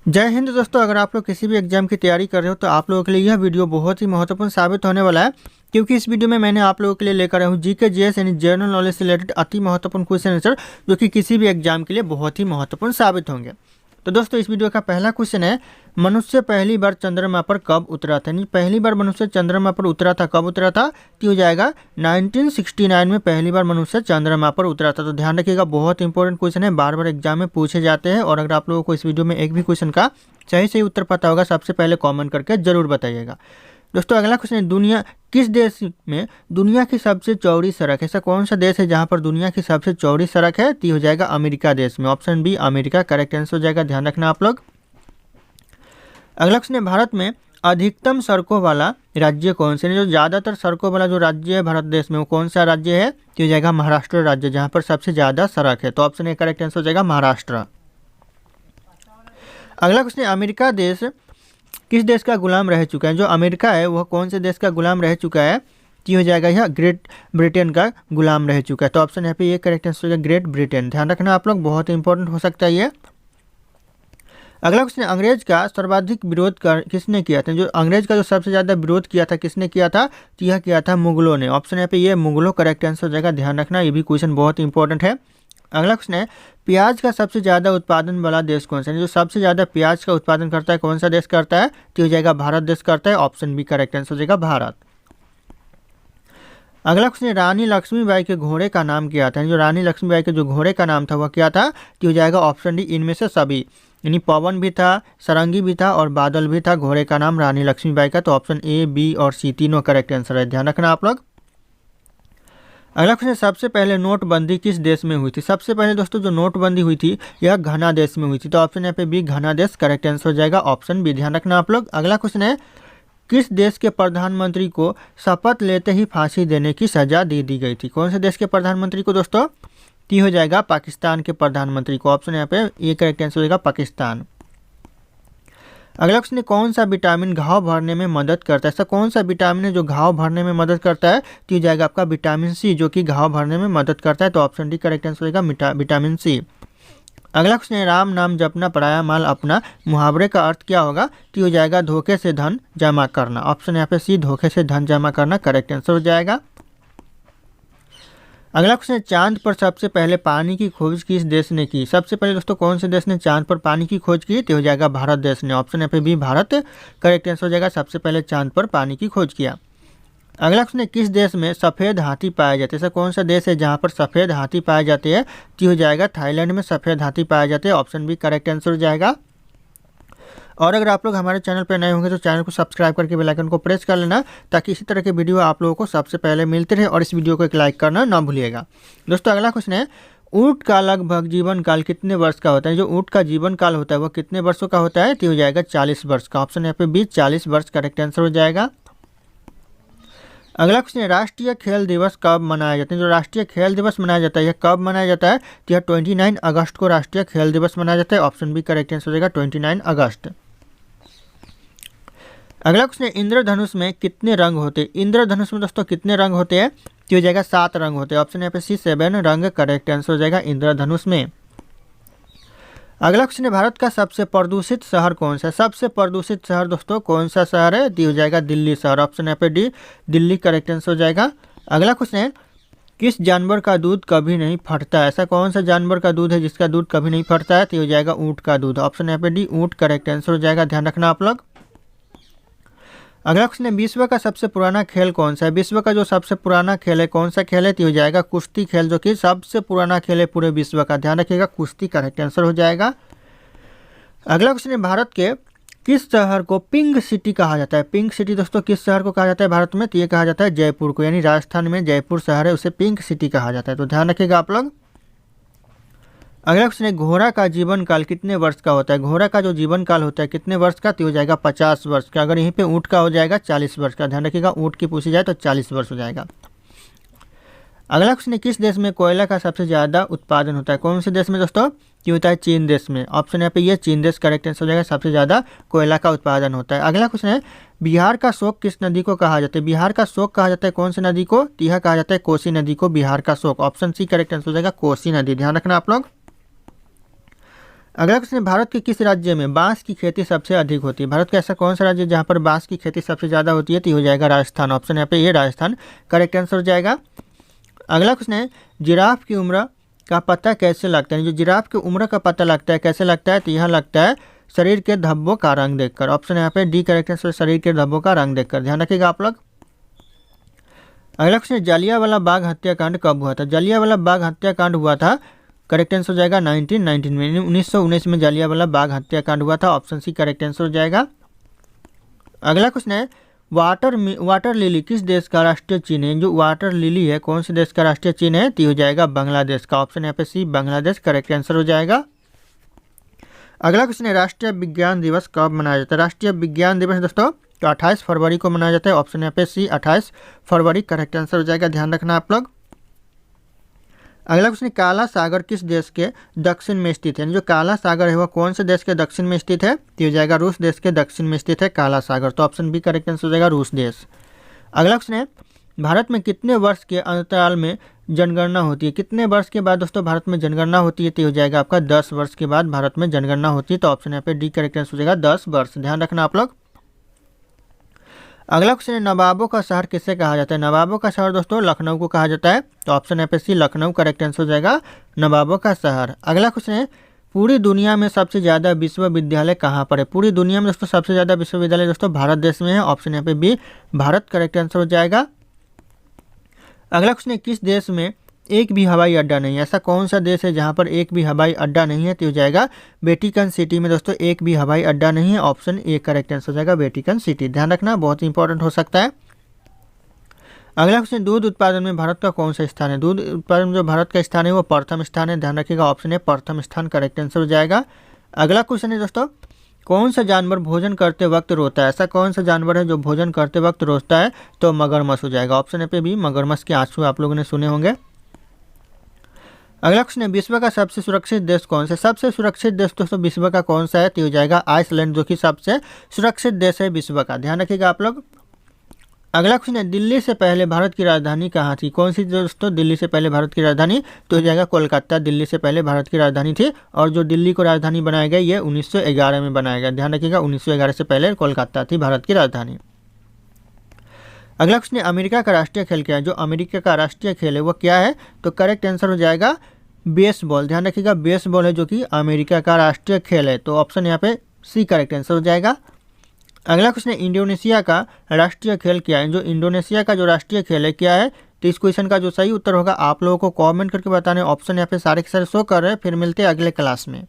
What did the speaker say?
जय हिंद दोस्तों। अगर आप लोग किसी भी एग्जाम की तैयारी कर रहे हो तो आप लोगों के लिए यह वीडियो बहुत ही महत्वपूर्ण साबित होने वाला है, क्योंकि इस वीडियो में मैंने आप लोगों के लिए लेकर आया हूँ जीके जीएस यानी जनरल नॉलेज से रिलेटेड अति महत्वपूर्ण क्वेश्चन आंसर, जो कि किसी भी एग्जाम के लिए बहुत ही महत्वपूर्ण साबित होंगे। तो दोस्तों इस वीडियो का पहला क्वेश्चन है, मनुष्य पहली बार चंद्रमा पर कब उतरा था? यानी पहली बार मनुष्य चंद्रमा पर उतरा था, कब उतरा था? तो हो जाएगा 1969 में पहली बार मनुष्य चंद्रमा पर उतरा था। तो ध्यान रखिएगा, बहुत इंपॉर्टेंट क्वेश्चन है, बार बार एग्जाम में पूछे जाते हैं। और अगर आप लोगों को इस वीडियो में एक भी क्वेश्चन का सही उत्तर पता होगा, सबसे पहले कमेंट करके जरूर बताइएगा। दोस्तों अगला क्वेश्चन है, दुनिया किस देश में दुनिया की सबसे चौड़ी सड़क है? ऐसा कौन सा देश है जहां पर दुनिया की सबसे चौड़ी सड़क है? तो हो जाएगा अमेरिका देश में। Option B America correct answer हो जाएगा, ध्यान रखना आप लोग। अगला क्वेश्चन है, भारत में अधिकतम सड़कों वाला राज्य कौन सा है? जो ज़्यादातर सड़कों वाला जो राज्य है भारत देश में, वो कौन सा राज्य है? तो हो जाएगा महाराष्ट्र राज्य, जहाँ पर सबसे ज़्यादा सड़क है। तो ऑप्शन ए करेक्ट आंसर हो जाएगा महाराष्ट्र। अगला क्वेश्चन है, अमेरिका देश किस देश का गुलाम रह चुका है? जो अमेरिका है वह कौन से देश का गुलाम रह चुका है? तो हो जाएगा यह ग्रेट ब्रिटेन का गुलाम रह चुका है। तो ऑप्शन यहाँ पे ये करेक्ट आंसर होगा ग्रेट ब्रिटेन, ध्यान रखना आप लोग, बहुत इंपॉर्टेंट हो सकता है ये। अगला क्वेश्चन, अंग्रेज का सर्वाधिक विरोध किसने किया था? जो अंग्रेज का जो सबसे ज़्यादा विरोध किया था किसने किया था? तो यह किया था मुगलों ने। ऑप्शन यहाँ पे ये मुगलों करेक्ट आंसर हो जाएगा, ध्यान रखना, ये भी क्वेश्चन बहुत इंपॉर्टेंट है। अगला क्वेश्चन है, प्याज का सबसे ज़्यादा उत्पादन वाला देश कौन सा है? जो सबसे ज़्यादा प्याज का उत्पादन करता है कौन सा देश करता है? तो हो जाएगा भारत देश करता है। ऑप्शन बी करेक्ट आंसर हो जाएगा भारत। अगला क्वेश्चन है, रानी लक्ष्मीबाई के घोड़े का नाम क्या था? जो रानी लक्ष्मीबाई के जो घोड़े का नाम था वह क्या था? तो हो जाएगा ऑप्शन डी इनमें से सभी, यानी पवन भी था, सारंगी भी था और बादल भी था। घोड़े का नाम रानी लक्ष्मीबाई का। तो ऑप्शन ए बी और सी तीनों करेक्ट आंसर है, ध्यान रखना आप लोग। अगला क्वेश्चन, सबसे पहले नोटबंदी किस देश में हुई थी? सबसे पहले दोस्तों जो नोटबंदी हुई थी यह घना देश में हुई थी। तो ऑप्शन यहाँ पे बी घना देश करेक्ट आंसर हो जाएगा, ऑप्शन बी, ध्यान रखना आप लोग। अगला क्वेश्चन है, किस देश के प्रधानमंत्री को शपथ लेते ही फांसी देने की सजा दे दी गई थी? कौन से देश के प्रधानमंत्री को दोस्तों? ती हो जाएगा पाकिस्तान के प्रधानमंत्री को। ऑप्शन यहाँ पे ये करेक्ट आंसर हो जाएगा पाकिस्तान। अगला क्वेश्चन है, कौन सा विटामिन घाव भरने में मदद करता है? ऐसा कौन सा विटामिन है जो घाव भरने में मदद करता है? तो ये जाएगा आपका विटामिन सी, जो कि घाव भरने में मदद करता है। तो ऑप्शन डी करेक्ट आंसर होगा विटामिन सी। अगला क्वेश्चन है, राम नाम जपना पराया माल अपना, मुहावरे का अर्थ क्या होगा? तो हो जाएगा धोखे से धन जमा करना। ऑप्शन यहाँ पे सी धोखे से धन जमा करना करेक्ट आंसर हो जाएगा। अगला क्वेश्चन है, चांद पर सबसे पहले पानी की खोज किस देश ने की? सबसे पहले दोस्तों कौन से देश ने चांद पर पानी की खोज की? तो हो जाएगा भारत देश ने। ऑप्शन यहाँ पे भी भारत करेक्ट आंसर हो जाएगा, सबसे पहले चांद पर पानी की खोज किया। अगला क्वेश्चन है, किस देश में सफ़ेद हाथी पाए जाते हैं? ऐसा कौन सा देश है जहाँ पर सफ़ेद हाथी पाए जाते हैं? तो हो जाएगा थाईलैंड में सफ़ेद हाथी पाए जाते हैं। ऑप्शन बी करेक्ट आंसर हो जाएगा। और अगर आप लोग हमारे चैनल पर नए होंगे तो चैनल को सब्सक्राइब करके बेल आइकन को प्रेस कर लेना, ताकि इसी तरह के वीडियो आप लोगों को सबसे पहले मिलते रहे। और इस वीडियो को एक लाइक करना ना भूलिएगा। दोस्तों अगला क्वेश्चन है, ऊँट का लगभग जीवन काल कितने वर्ष का होता है? जो ऊँट का जीवन काल होता है वो कितने वर्षों का होता है? तो हो जाएगा 40 वर्ष का। ऑप्शन यहाँ पे बी 40 वर्ष करेक्ट आंसर हो जाएगा। अगला क्वेश्चन है, राष्ट्रीय खेल दिवस कब मनाया जाता है? जो राष्ट्रीय खेल दिवस मनाया जाता है यह कब मनाया जाता है? तो यह 29 अगस्त को राष्ट्रीय खेल दिवस मनाया जाता है। ऑप्शन बी करेक्ट आंसर हो जाएगा 29 अगस्त। अगला क्वेश्चन है, इंद्रधनुष में कितने रंग होते हैं? इंद्रधनुष में दोस्तों कितने रंग होते हैं? तो हो जाएगा 7 रंग होते हैं। ऑप्शन यहाँ पे सी 7 रंग करेक्ट आंसर हो जाएगा इंद्रधनुष में। अगला क्वेश्चन है, भारत का सबसे प्रदूषित शहर कौन सा है? सबसे प्रदूषित शहर दोस्तों कौन सा शहर है? तो हो जाएगा दिल्ली शहर। ऑप्शन यहाँ पे डी दिल्ली करेक्ट आंसर हो जाएगा। अगला क्वेश्चन है, किस जानवर का दूध कभी नहीं फटता है? ऐसा कौन सा जानवर का दूध है जिसका दूध कभी नहीं फटता है? तो हो जाएगा ऊँट का दूध। ऑप्शन यहाँ पे डी ऊँट करेक्ट आंसर हो जाएगा, ध्यान रखना आप लोग। अगला क्वेश्चन है, विश्व का सबसे पुराना खेल कौन सा है? विश्व का जो सबसे पुराना खेल है कौन सा खेल है? तो हो जाएगा कुश्ती खेल, जो कि सबसे पुराना खेल है पूरे विश्व का। ध्यान रखिएगा, कुश्ती करेक्ट आंसर हो जाएगा। अगला क्वेश्चन है, भारत के किस शहर को पिंक सिटी कहा जाता है? पिंक सिटी दोस्तों किस शहर को कहा जाता है भारत में? तो ये कहा जाता है जयपुर को, यानी राजस्थान में जयपुर शहर है, उसे पिंक सिटी कहा जाता है। तो ध्यान रखिएगा आप लोग। अगला क्वेश्चन है, घोड़ा का जीवन काल कितने वर्ष का होता है? घोड़ा का जो जीवन काल होता है कितने वर्ष का? तो हो जाएगा 50 वर्ष का। अगर यहीं पे ऊँट का हो जाएगा 40 वर्ष का। ध्यान रखिएगा, ऊँट की पूछी जाए तो 40 वर्ष हो जाएगा। अगला क्वेश्चन है, किस देश में कोयला का सबसे ज़्यादा उत्पादन होता है? कौन से देश में दोस्तों? ये होता है चीन देश में। ऑप्शन यहाँ पे ये चीन देश करेक्ट आंसर हो जाएगा, सबसे ज़्यादा कोयला का उत्पादन होता है। अगला क्वेश्चन है, बिहार का शोक किस नदी को कहा जाता है? बिहार का शोक कहा जाता है कौन सी नदी को? तो यह कहा जाता है कोसी नदी को बिहार का शोक। ऑप्शन सी करेक्ट आंसर हो जाएगा कोसी नदी, ध्यान रखना आप लोग। अगला क्वेश्चन, भारत के किस राज्य में बांस की खेती सबसे अधिक होती है? भारत का ऐसा कौन सा राज्य है जहाँ पर बांस की खेती सबसे ज़्यादा होती है? तो हो जाएगा राजस्थान। ऑप्शन यहाँ पे ये राजस्थान करेक्ट आंसर हो जाएगा। अगला क्वेश्चन है, जिराफ की उम्र का पता कैसे लगता है? जो जिराफ की उम्र का पता लगता है कैसे लगता है? तो यह लगता है शरीर के धब्बों का रंग देखकर। ऑप्शन यहाँ पे डी करेक्ट आंसर, शरीर के धब्बों का रंग देखकर। ध्यान रखिएगा आप लोग। अगला क्वेश्चन, जलियांवाला बाग हत्याकांड कब हुआ था? जलियांवाला बाग हत्याकांड हुआ था, करेक्ट आंसर हो जाएगा 1919 में, 1919 में जलियांवाला बाग हत्याकांड हुआ था। ऑप्शन सी करेक्ट आंसर हो जाएगा। अगला क्वेश्चन है, वाटर लिली किस देश का राष्ट्रीय चिन्ह है? जो वाटर लिली है कौन से देश का राष्ट्रीय चिन्ह है? तो हो जाएगा बांग्लादेश का। ऑप्शन यहाँ पे सी बांग्लादेश करेक्ट आंसर हो जाएगा। अगला क्वेश्चन है, राष्ट्रीय विज्ञान दिवस कब मनाया जाता है? राष्ट्रीय विज्ञान दिवस दोस्तों तो 28 फरवरी को मनाया जाता है। ऑप्शन यहाँ पे सी 28 फरवरी करेक्ट आंसर हो जाएगा। ध्यान रखना आप लोग। अगला क्वेश्चन, काला सागर किस देश के दक्षिण में स्थित है? जो काला सागर है वह कौन से देश के दक्षिण में स्थित है? तो हो जाएगा रूस देश के दक्षिण में स्थित है काला सागर। तो ऑप्शन बी करेक्ट आंसर हो जाएगा रूस देश। अगला क्वेश्चन है, भारत में कितने वर्ष के अंतराल में जनगणना होती है? कितने वर्ष के बाद दोस्तों भारत में जनगणना होती है? तो हो जाएगा आपका 10 वर्ष के बाद भारत में जनगणना होती है। तो ऑप्शन यहाँ पे डी करेक्ट आंसर हो जाएगा 10 वर्ष। ध्यान रखना आप लोग। अगला क्वेश्चन है, नवाबों का शहर किसे कहा जाता है? नवाबों का शहर दोस्तों लखनऊ को कहा जाता है। तो ऑप्शन यहाँ पे सी लखनऊ करेक्ट आंसर हो जाएगा, नवाबों का शहर। अगला क्वेश्चन है, पूरी दुनिया में सबसे ज़्यादा विश्वविद्यालय कहाँ पर है? पूरी दुनिया में दोस्तों सबसे ज़्यादा विश्वविद्यालय दोस्तों भारत देश में है। ऑप्शन यहाँ पे बी भारत करेक्ट आंसर हो जाएगा। अगला क्वेश्चन है, किस देश में एक भी हवाई अड्डा नहीं है? ऐसा कौन सा देश है जहां पर एक भी हवाई अड्डा नहीं है? तो हो जाएगा वेटिकन सिटी में दोस्तों एक भी हवाई अड्डा नहीं है। ऑप्शन ए करेक्ट आंसर हो जाएगा वेटिकन सिटी। ध्यान रखना बहुत इंपॉर्टेंट हो सकता है। अगला क्वेश्चन, दूध उत्पादन में भारत का कौन सा स्थान है? दूध उत्पादन में जो भारत का स्थान है वो प्रथम स्थान है। ध्यान रखिएगा ऑप्शन ए प्रथम स्थान करेक्ट आंसर हो जाएगा। अगला क्वेश्चन है दोस्तों, कौन सा जानवर भोजन करते वक्त रोता है? ऐसा कौन सा जानवर है जो भोजन करते वक्त रोता है? तो मगरमच्छ हो जाएगा। ऑप्शन पे भी मगरमच्छ के आंसू आप लोगों ने सुने होंगे। अगला क्वेश्चन है, विश्व का सबसे सुरक्षित देश कौन सा? सबसे सुरक्षित देश दोस्तों विश्व का कौन सा है? तो हो जाएगा आइसलैंड, जो कि सबसे सुरक्षित देश है विश्व का। ध्यान रखिएगा आप लोग। अगला क्वेश्चन है, दिल्ली से पहले भारत की राजधानी कहाँ थी? कौन सी दोस्तों दिल्ली से पहले भारत की राजधानी? तो हो जाएगा कोलकाता दिल्ली से पहले भारत की राजधानी थी। और जो दिल्ली को राजधानी बनाया गया ये 1911 में बनाया गया। ध्यान रखिएगा 1911 से पहले कोलकाता थी भारत की राजधानी। अगला क्वेश्चन है, अमेरिका का राष्ट्रीय खेल क्या है? जो अमेरिका का राष्ट्रीय खेल है वो क्या है? तो करेक्ट आंसर हो जाएगा बेसबॉल। ध्यान रखिएगा बेसबॉल है जो कि अमेरिका का राष्ट्रीय खेल है। तो ऑप्शन यहाँ पे सी करेक्ट आंसर हो जाएगा। अगला क्वेश्चन है, इंडोनेशिया का राष्ट्रीय खेल क्या है? जो इंडोनेशिया का जो राष्ट्रीय खेल है क्या है? तो इस क्वेश्चन का जो सही उत्तर होगा आप लोगों को कमेंट करके बताने। ऑप्शन यहाँ पे सारे के सारे शो कर रहे हैं। फिर मिलते हैं अगले क्लास में।